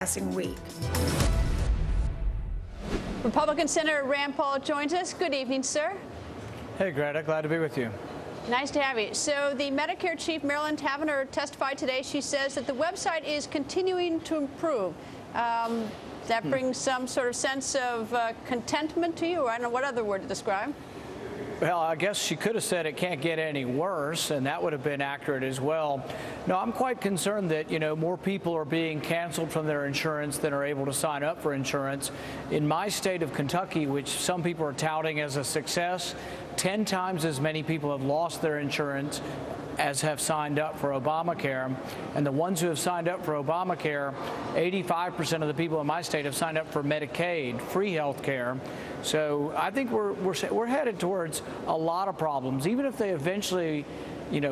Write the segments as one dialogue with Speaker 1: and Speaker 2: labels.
Speaker 1: passing week.
Speaker 2: Republican Senator Rand Paul joins us. Good evening, sir.
Speaker 3: Hey, Greta. Glad to be with you.
Speaker 2: Nice to have you. So the Medicare chief, Marilyn Tavenner, testified today. She says that the website is continuing to improve. That brings some sort of sense of contentment to you. I don't know what other word to describe.
Speaker 3: Well, I guess she could have said it can't get any worse, and that would have been accurate as well. No, I'm quite concerned that, more people are being canceled from their insurance than are able to sign up for insurance. In my state of Kentucky, which some people are touting as a success, 10 times as many people have lost their insurance as have signed up for Obamacare. And the ones who have signed up for Obamacare, 85% of the people in my state have signed up for Medicaid, free health care. So I think we're headed towards a lot of problems. Even if they eventually,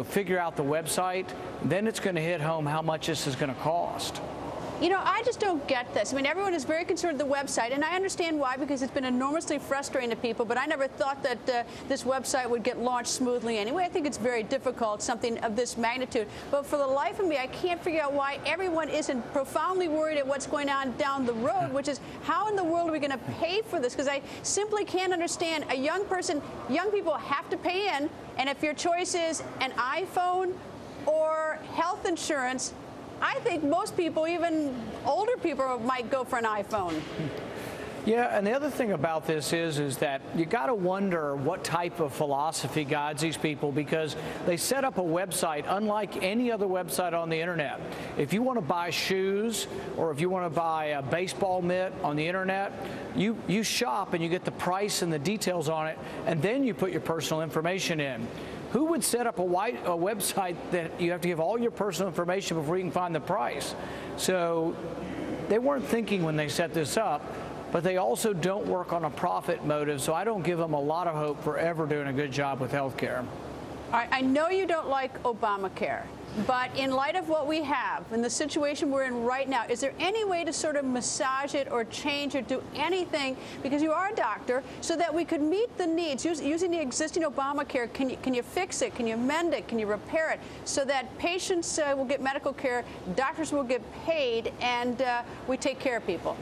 Speaker 3: figure out the website, then it's going to hit home how much this is going to cost.
Speaker 2: I just don't get this. I mean, everyone is very concerned with the website, and I understand why, because it's been enormously frustrating to people, but I never thought that this website would get launched smoothly anyway. I think it's very difficult, something of this magnitude. But for the life of me, I can't figure out why everyone isn't profoundly worried at what's going on down the road, which is how in the world are we going to pay for this? Because I simply can't understand. Young people have to pay in, and if your choice is an iPhone or health insurance, I think most people, even older people, might go for an iPhone.
Speaker 3: Yeah, and the other thing about this is that you got to wonder what type of philosophy guides these people, because they set up a website unlike any other website on the internet. If you want to buy shoes or if you want to buy a baseball mitt on the internet, you shop and you get the price and the details on it, and then you put your personal information in. Who would set up a website that you have to give all your personal information before you can find the price? So they weren't thinking when they set this up, but they also don't work on a profit motive, so I don't give them a lot of hope for ever doing a good job with health care.
Speaker 2: All right, I know you don't like Obamacare, but in light of what we have and the situation we're in right now, is there any way to sort of massage it or change or do anything, because you are a doctor, so that we could meet the needs using the existing Obamacare? Can you fix it? Can you mend it? Can you repair it so that patients will get medical care, doctors will get paid, and we take care of people?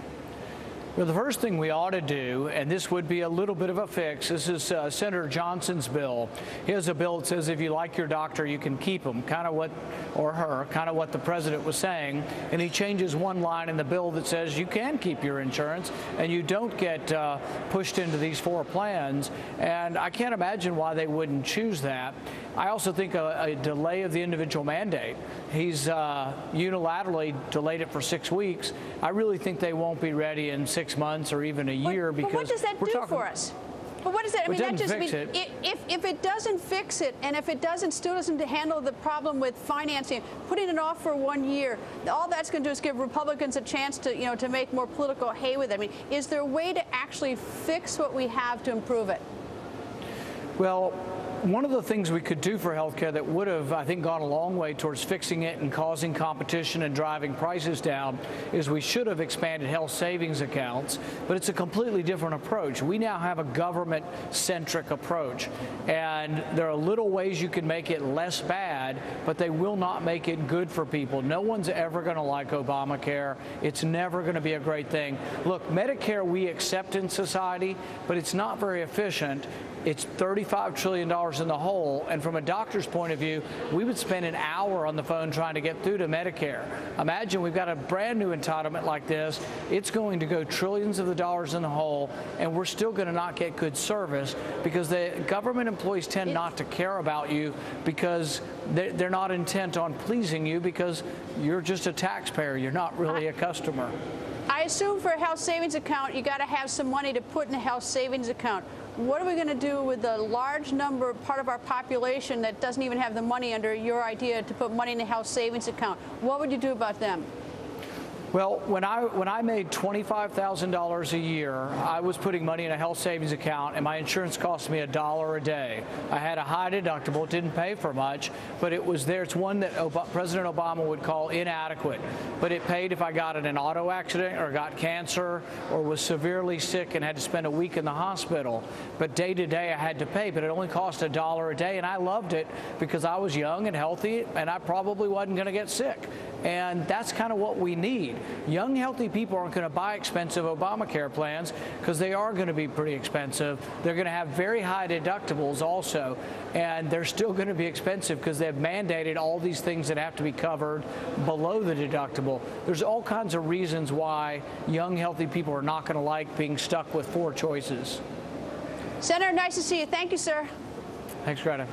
Speaker 3: Well, the first thing we ought to do, and this would be a little bit of a fix, this is Senator Johnson's bill. He has a bill that says if you like your doctor, you can keep him, kind of what the president was saying. And he changes one line in the bill that says you can keep your insurance and you don't get pushed into these 4 plans. And I can't imagine why they wouldn't choose that. I also think a delay of the individual mandate. He's unilaterally delayed it for 6 weeks. I really think they won't be ready in 6 months or even a year, because
Speaker 2: but what does that do for us? But what does that? I mean, that just means if it doesn't fix it, and if it still doesn't handle the problem with financing, putting it off for 1 year, all that's going to do is give Republicans a chance to to make more political hay with it. I mean, is there a way to actually fix what we have to improve it?
Speaker 3: Well, one of the things we could do for healthcare that would have, I think, gone a long way towards fixing it and causing competition and driving prices down is we should have expanded health savings accounts, but it's a completely different approach. We now have a government-centric approach, and there are little ways you can make it less bad, but they will not make it good for people. No one's ever going to like Obamacare. It's never going to be a great thing. Look, Medicare we accept in society, but it's not very efficient. It's $35 trillion in the hole, and from a doctor's point of view, we would spend an hour on the phone trying to get through to Medicare. Imagine we've got a brand new entitlement like this. It's going to go trillions of the dollars in the hole, and we're still going to not get good service, because the government employees tend not to care about you, because they're not intent on pleasing you, because you're just a taxpayer. You're not really a customer.
Speaker 2: I assume for a health savings account, you got to have some money to put in a health savings account. What are we going to do with the large part of our population that doesn't even have the money under your idea to put money in a health savings account? What would you do about them?
Speaker 3: Well, when I made $25,000 a year, I was putting money in a health savings account, and my insurance cost me $1 a day. I had a high deductible. It didn't pay for much, but it was there. It's one that President Obama would call inadequate, but it paid if I got in an auto accident or got cancer or was severely sick and had to spend a week in the hospital. But day to day, I had to pay, but it only cost $1 a day, and I loved it because I was young and healthy, and I probably wasn't going to get sick. And that's kind of what we need. Young, healthy people aren't going to buy expensive Obamacare plans because they are going to be pretty expensive. They're going to have very high deductibles also, and they're still going to be expensive because they've mandated all these things that have to be covered below the deductible. There's all kinds of reasons why young, healthy people are not going to like being stuck with 4 choices.
Speaker 2: Senator, nice to see you. Thank you, sir.
Speaker 3: Thanks, Greta.